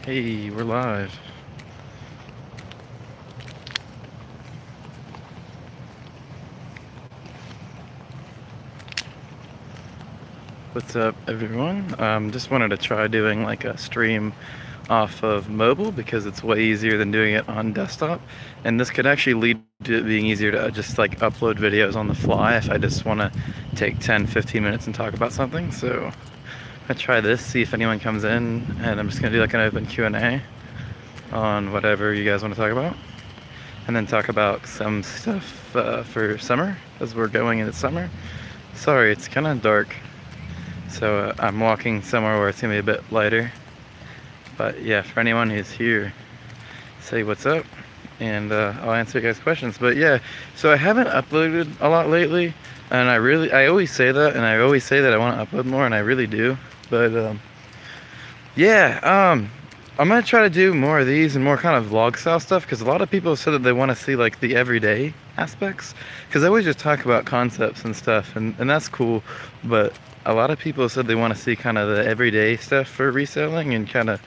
Hey, we're live. What's up, everyone? Just wanted to try doing like a stream off of mobile because it's way easier than doing it on desktop. And this could actually lead to it being easier to just like upload videos on the fly if I just want to take 10-15 minutes and talk about something. So I try this, see if anyone comes in, and I'm just gonna do like an open Q&A on whatever you guys want to talk about, and then talk about some stuff for summer as we're going into summer. Sorry, it's kind of dark. So I'm walking somewhere where it's gonna be a bit lighter. But yeah, for anyone who's here, say what's up, and I'll answer you guys' questions. But yeah, so I haven't uploaded a lot lately, and I always say that, and I always say that I want to upload more, and I really do. But yeah, I'm gonna try to do more of these and more kind of vlog style stuff, because a lot of people said that they want to see like the everyday aspects, because I always just talk about concepts and stuff, and that's cool, but a lot of people said they want to see kind of the everyday stuff for reselling, and kind of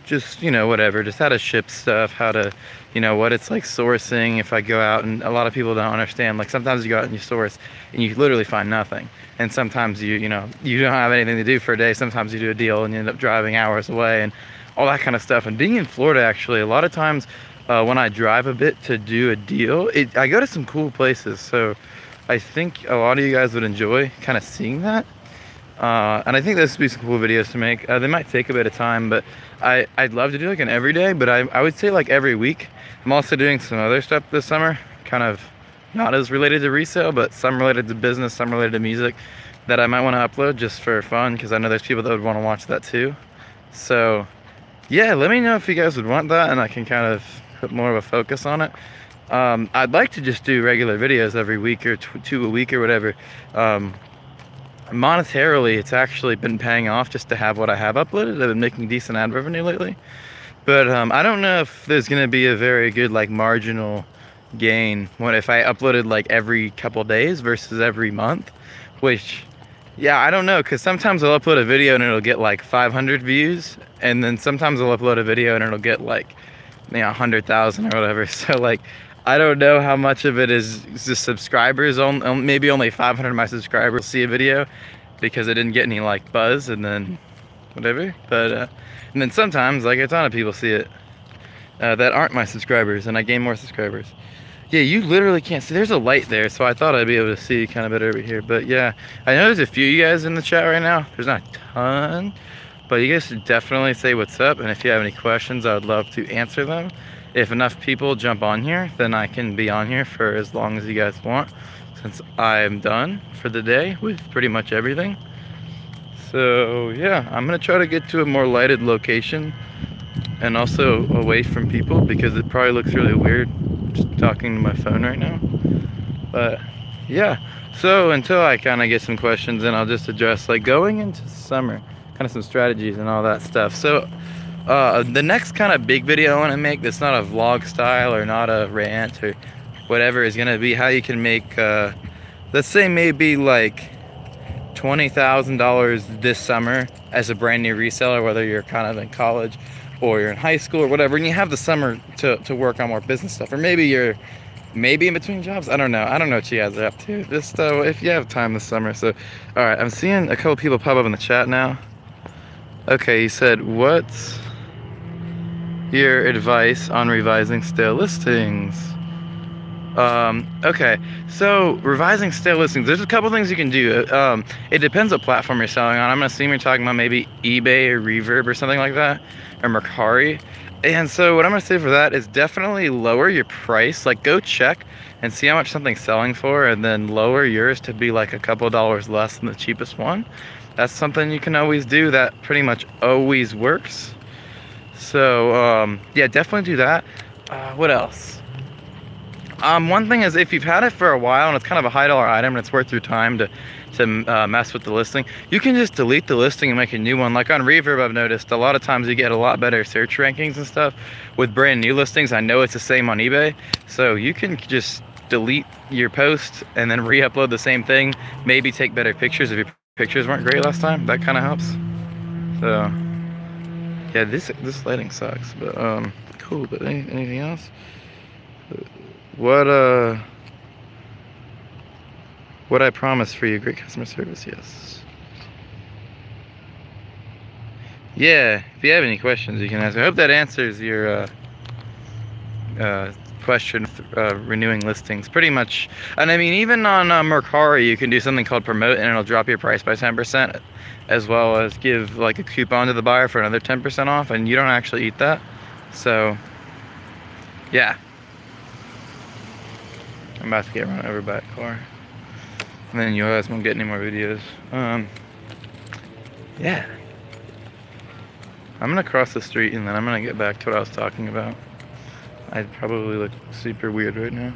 just, you know, whatever, just how to ship stuff, how to, you know, what it's like sourcing if I go out. And a lot of people don't understand, like sometimes you go out and you source and you literally find nothing, and sometimes you know, you don't have anything to do for a day. Sometimes you do a deal and you end up driving hours away and all that kind of stuff. And being in Florida, actually, a lot of times when I drive a bit to do a deal, I go to some cool places, so I think a lot of you guys would enjoy kind of seeing that. And I think this would be some cool videos to make. They might take a bit of time, but I'd love to do like an everyday, but I would say like every week. I'm also doing some other stuff this summer, kind of not as related to resale, but some related to business, some related to music, that I might want to upload just for fun, because I know there's people that would want to watch that too. So yeah, let me know if you guys would want that, and I can kind of put more of a focus on it. I'd like to just do regular videos every week or two a week or whatever. Monetarily, it's actually been paying off just to have what I have uploaded. I've been making decent ad revenue lately, but I don't know if there's gonna be a very good like marginal gain if I uploaded like every couple days versus every month. Which, yeah, I don't know, because sometimes I'll upload a video and it'll get like 500 views, and then sometimes I'll upload a video and it'll get like, you know, 100,000 or whatever. So like, I don't know how much of it is just subscribers. Maybe only 500 of my subscribers see a video because it didn't get any like buzz, and then whatever. But and then sometimes like a ton of people see it that aren't my subscribers, and I gain more subscribers. Yeah, you literally can't see. There's a light there, so I thought I'd be able to see kind of better over here. But yeah, I know there's a few of you guys in the chat right now. There's not a ton, but you guys should definitely say what's up, and if you have any questions, I would love to answer them. If enough people jump on here, then I can be on here for as long as you guys want, since I'm done for the day with pretty much everything. So yeah, I'm gonna try to get to a more lighted location and also away from people, because it probably looks really weird just talking to my phone right now. But yeah, so until I kind of get some questions, and I'll just address like going into summer, kind of some strategies and all that stuff. So the next kind of big video I want to make, that's not a vlog style or not a rant or whatever, is going to be how you can make, let's say maybe like $20,000 this summer as a brand new reseller, whether you're kind of in college or you're in high school or whatever, and you have the summer to work on more business stuff, or maybe you're in between jobs. I don't know what you guys are up to. Just if you have time this summer. So all right, I'm seeing a couple people pop up in the chat now. Okay, you said, what's your advice on revising stale listings? Okay, so revising stale listings, there's a couple things you can do. It depends what platform you're selling on. I'm gonna assume you're talking about maybe eBay or Reverb or something like that, or Mercari. And so what I'm gonna say for that is definitely lower your price. Like, go check and see how much something's selling for, and then lower yours to be like a couple dollars less than the cheapest one. That's something you can always do. That pretty much always works. So yeah, definitely do that. What else? One thing is, if you've had it for a while and it's kind of a high dollar item and it's worth your time to mess with the listing, you can just delete the listing and make a new one. Like on Reverb, I've noticed a lot of times you get a lot better search rankings and stuff with brand new listings. I know it's the same on eBay, so you can just delete your post and then re-upload the same thing. Maybe take better pictures if your pictures weren't great last time. That kind of helps. So Yeah, this lighting sucks, but cool. But anything else? What what I promised for you, great customer service, yes. Yeah, if you have any questions, you can ask. I hope that answers your question. Renewing listings, pretty much. And I mean, even on Mercari, you can do something called promote, and it'll drop your price by 10%, as well as give like a coupon to the buyer for another 10% off, and you don't actually eat that. So, yeah. I'm about to get run over by a car, and then you guys won't get any more videos. Yeah. I'm gonna cross the street and then I'm gonna get back to what I was talking about. I probably look super weird right now.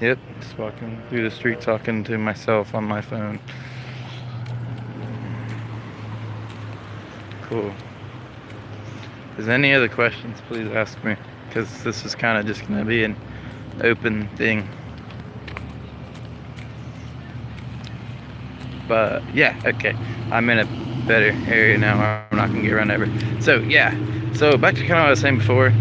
Yep, just walking through the street talking to myself on my phone. Cool. If there's any other questions, please ask me, because this is kind of just gonna be an open thing. But yeah, okay, I'm in a better area now. I'm not gonna get run over. So yeah, so back to kind of what I was saying before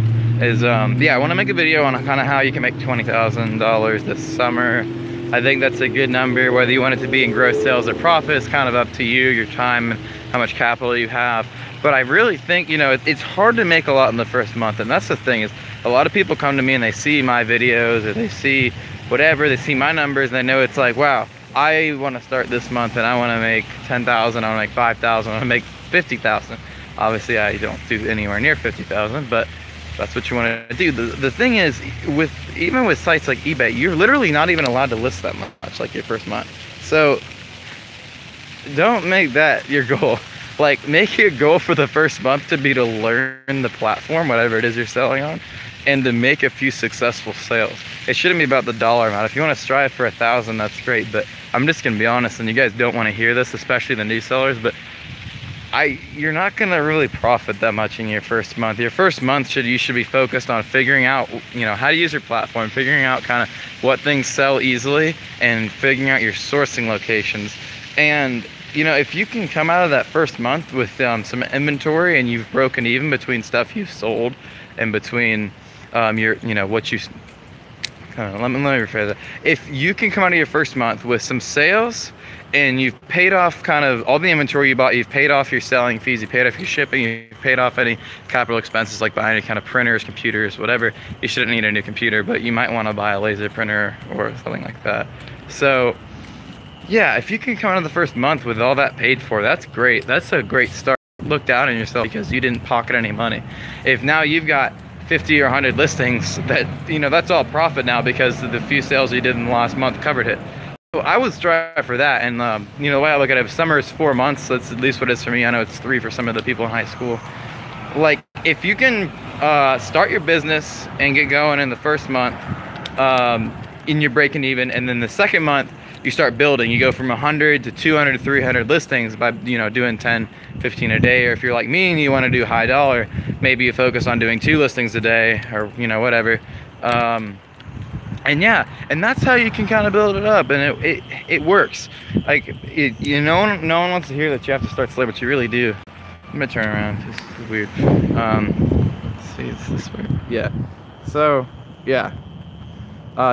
is yeah, I want to make a video on kind of how you can make $20,000 this summer. I think that's a good number. Whether you want it to be in gross sales or profit is kind of up to you, your time, and how much capital you have. But I really think, you know, it's hard to make a lot in the first month, and that's the thing, is a lot of people come to me and they see my videos or they see whatever, they see my numbers, and they know it's like, wow, I want to start this month and I want to make 10,000, I want to make 5,000, I want to make 50,000. Obviously, I don't do anywhere near 50,000, but that's what you want to do. The thing is, even with sites like eBay, you're literally not even allowed to list that much, like your first month. So don't make that your goal. Like, make your goal for the first month to be to learn the platform, whatever it is you're selling on, and to make a few successful sales. It shouldn't be about the dollar amount. If you want to strive for 1,000, that's great, but I'm just gonna be honest, and you guys don't want to hear this, especially the new sellers, but you're not gonna really profit that much in your first month. Your first month you should be focused on figuring out, you know, how to use your platform, figuring out kind of what things sell easily, and figuring out your sourcing locations. And you know, if you can come out of that first month with some inventory and you've broken even between stuff you've sold and between your, you know, what you, let me rephrase that. If you can come out of your first month with some sales and you've paid off kind of all the inventory you bought, you've paid off your selling fees, you paid off your shipping, you've paid off any capital expenses like buying any kind of printers, computers, whatever. You shouldn't need a new computer, but you might want to buy a laser printer or something like that. So yeah, if you can come out of the first month with all that paid for, that's great. That's a great start. Look down on yourself because you didn't pocket any money. If now you've got 50 or 100 listings, that, you know, that's all profit now because the few sales you did in the last month covered it. So I would strive for that. And you know, the way I look at it, if summer is 4 months, that's at least what it is for me. I know it's 3 for some of the people in high school. Like, if you can start your business and get going in the first month, and you're breaking even, and then the second month you start building, you go from 100 to 200 to 300 listings by, you know, doing 10, 15 a day. Or if you're like me and you want to do high dollar, maybe you focus on doing 2 listings a day, or, you know, whatever. And yeah, and that's how you can kind of build it up, and it works. Like, you know, no one wants to hear that you have to start slow, but you really do. I'm gonna turn around. This is weird. Let's see, it's this way. Yeah. So yeah.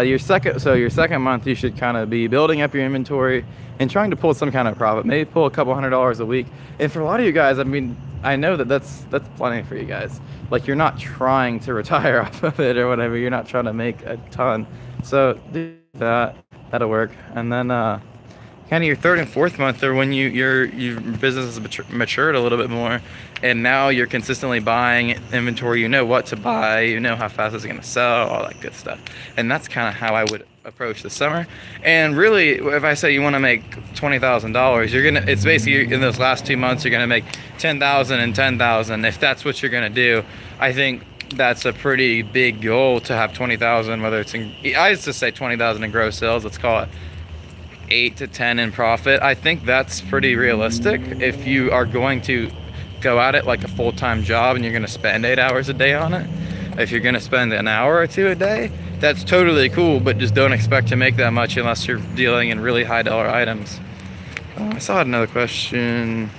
Your second month, you should kind of be building up your inventory and trying to pull some kind of profit. Maybe pull a couple $100 a week. And for a lot of you guys, I mean, I know that's plenty for you guys. Like, you're not trying to retire off of it or whatever. You're not trying to make a ton. So do that. That'll work. And then kind of your third and fourth month are when your business has matured a little bit more, and now you're consistently buying inventory. You know what to buy, you know how fast it's going to sell, all that good stuff. And that's kind of how I would approach the summer. And really, if I say you want to make $20,000, it's basically in those last 2 months you're gonna make 10,000 and 10,000. If that's what you're gonna do, I think that's a pretty big goal to have 20,000. Whether it's I used to say 20,000 in gross sales. Let's call it 8 to 10 in profit. I think that's pretty realistic if you are going to go at it like a full-time job and you're going to spend 8 hours a day on it. If you're going to spend an hour or 2 a day, that's totally cool, but just don't expect to make that much unless you're dealing in really high dollar items. I saw another question.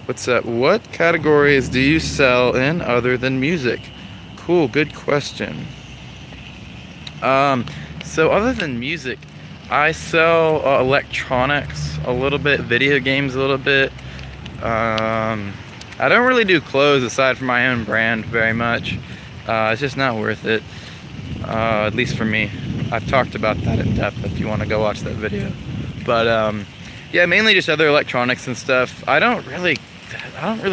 What's up? What categories do you sell in other than music? Cool, good question. So other than music, I sell electronics a little bit, video games a little bit. I don't really do clothes aside from my own brand very much. It's just not worth it, at least for me. I've talked about that in depth if you want to go watch that video. But yeah, mainly just other electronics and stuff. I don't really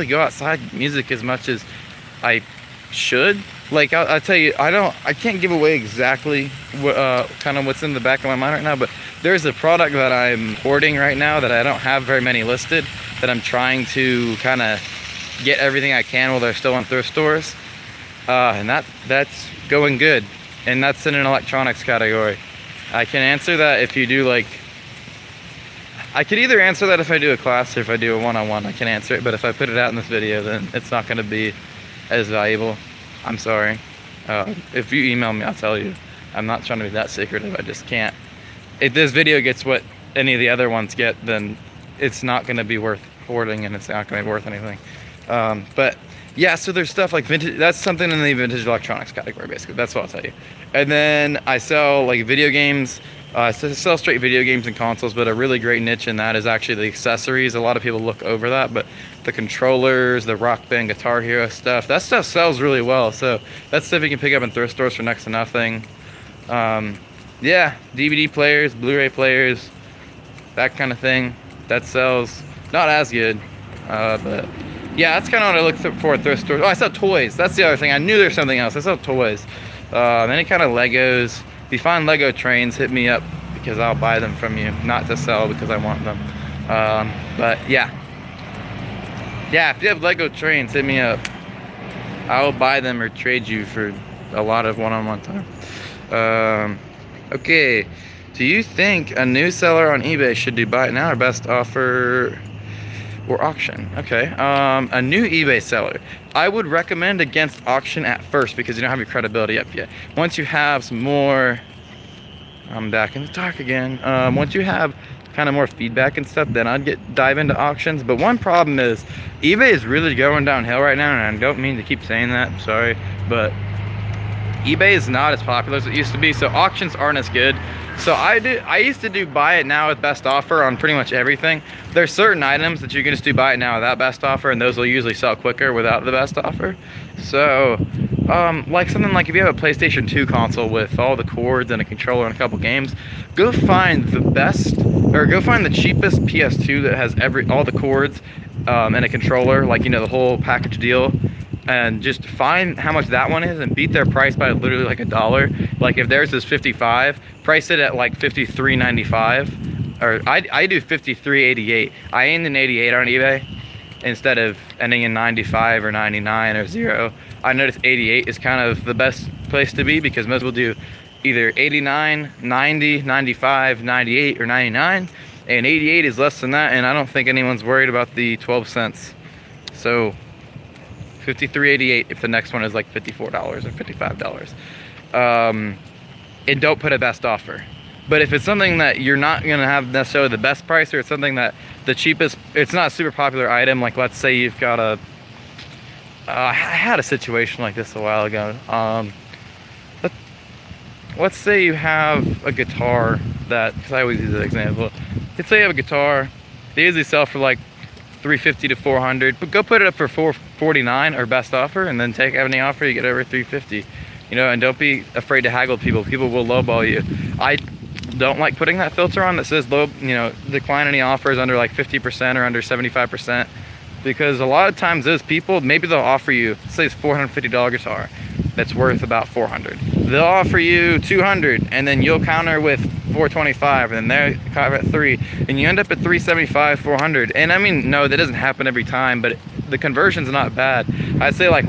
go outside music as much as I should. Like I'll tell you, I can't give away exactly what, kind of what's in the back of my mind right now, but there's a product that I'm hoarding right now that I don't have very many listed, that I'm trying to kind of get everything I can while they're still in thrift stores, and that's going good, and that's in an electronics category. I can answer that if you do like, I could either answer that if I do a class or if I do a one-on-one. I can answer it, but if I put it out in this video, then it's not going to be as valuable. I'm sorry. If you email me, I'll tell you. I'm not trying to be that secretive. I just can't. If this video gets what any of the other ones get, then it's not going to be worth hoarding, and it's not going to be worth anything. But yeah, so there's stuff like vintage. That's something in the vintage electronics category, basically. That's what I'll tell you. And then I sell like video games. I sell straight video games and consoles, but a really great niche in that is actually the accessories. A lot of people look over that, but the controllers, the Rock Band, Guitar Hero stuff, that stuff sells really well. So that's stuff you can pick up in thrift stores for next to nothing. Yeah, DVD players, Blu-ray players, that kind of thing. That sells not as good, but yeah, that's kind of what I look for at thrift stores. Oh, I sell toys. That's the other thing. I knew there's something else. I sell toys. Any kind of Legos. If you find Lego trains, hit me up because I'll buy them from you. Not to sell because I want them. But yeah. Yeah, if you have Lego trains, hit me up. I will buy them or trade you for a lot of one-on-one time. Okay. Do you think a new seller on eBay should do buy it now or best offer or auction? Okay. A new eBay seller, I would recommend against auction at first because you don't have your credibility up yet. Once you have some more, I'm back in the dark again. Once you have kind of more feedback and stuff, then I'd dive into auctions. But one problem is eBay is really going downhill right now, and I don't mean to keep saying that, I'm sorry, but eBay is not as popular as it used to be, so auctions aren't as good. So I used to do buy it now with best offer on pretty much everything. There's certain items that you can just do buy it now without best offer, and those will usually sell quicker without the best offer. So like something like if you have a PlayStation 2 console with all the cords and a controller and a couple games, go find the best, or go find the cheapest PS2 that has all the cords and a controller, like, you know, the whole package deal, and just find how much that one is and beat their price by literally like $1. Like if theirs is 55, price it at like 53.95, or I do 53.88. I end in 88 on eBay instead of ending in 95 or 99 or 0. I notice 88 is kind of the best place to be because most will do either 89, 90, 95, 98, or 99, and 88 is less than that, and I don't think anyone's worried about the 12 cents. So 53.88 if the next one is like $54 or $55. And don't put a best offer. But if it's something that you're not gonna have necessarily the best price, or it's something that the cheapest, it's not a super popular item, like let's say you've got a, I had a situation like this a while ago. Let's say you have a guitar that, because I always use that example. Let's say you have a guitar, they usually sell for like $350 to $400, but go put it up for $449 or best offer, and then take any offer you get over $350. You know, and don't be afraid to haggle people. People will lowball you. I don't like putting that filter on that says low, you know, decline any offers under like 50% or under 75%, because a lot of times those people, maybe they'll offer you, say it's $450 guitar that's worth about $400. They'll offer you $200, and then you'll counter with $425, and they're cover at $300, and you end up at $375, $400. And I mean, no, that doesn't happen every time, but the conversion's not bad. I'd say like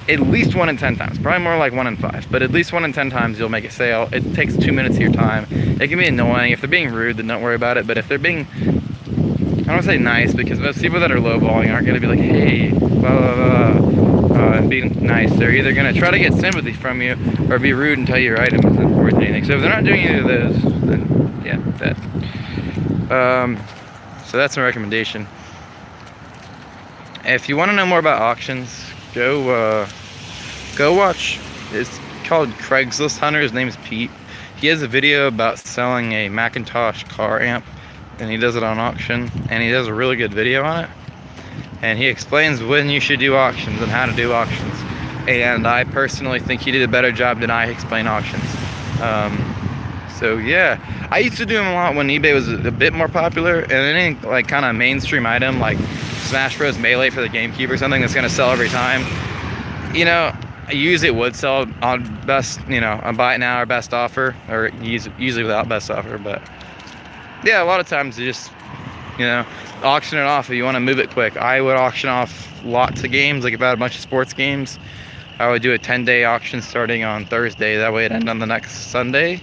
at least 1 in 10 times, probably more like 1 in 5, but at least 1 in 10 times you'll make a sale. It takes 2 minutes of your time. It can be annoying. If they're being rude, then don't worry about it. But if they're being, I don't want to say nice, because most people that are lowballing aren't going to be like, hey, blah, blah, blah, and be nice. They're either going to try to get sympathy from you or be rude and tell you your item isn't worth anything. So if they're not doing either of those, then yeah, that. So that's my recommendation. if you want to know more about auctions, go watch. It's called Craigslist Hunter. His name is Pete. He has a video about selling a Macintosh car amp, and he does it on auction, and he does a really good video on it. And he explains when you should do auctions and how to do auctions. And I personally think he did a better job than I explain auctions. So yeah, I used to do them a lot when eBay was a bit more popular, and any like kind of mainstream item like Smash Bros. Melee for the GameCube or something that's gonna sell every time, you know, I usually would sell on best, you know, on buy it now or best offer, or usually without best offer. But yeah, a lot of times you just, you know, auction it off if you want to move it quick. I would auction off lots of games, like if I had a bunch of sports games, I would do a 10-day auction starting on Thursday. That way it'd end on the next Sunday.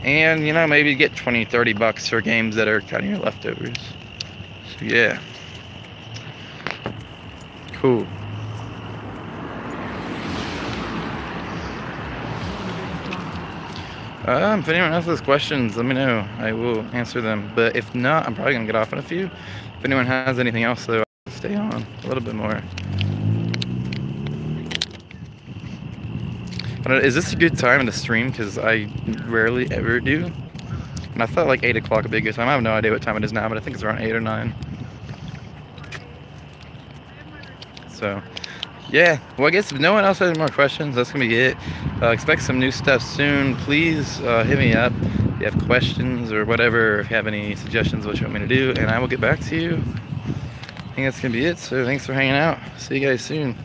And, you know, maybe get 20, 30 bucks for games that are kind of your leftovers. So, yeah. Cool. If anyone else has questions, let me know. I will answer them. But if not, I'm probably going to get off in a few. If anyone has anything else, though, I'll stay on a little bit more. Is this a good time to stream? Because I rarely ever do. And I thought like 8 o'clock would be a good time. I have no idea what time it is now, but I think it's around 8 or 9. So, yeah. Well, I guess if no one else has any more questions, that's going to be it. Expect some new stuff soon. Please hit me up if you have questions or whatever. If you have any suggestions of what you want me to do, and I will get back to you. I think that's going to be it. So, thanks for hanging out. See you guys soon.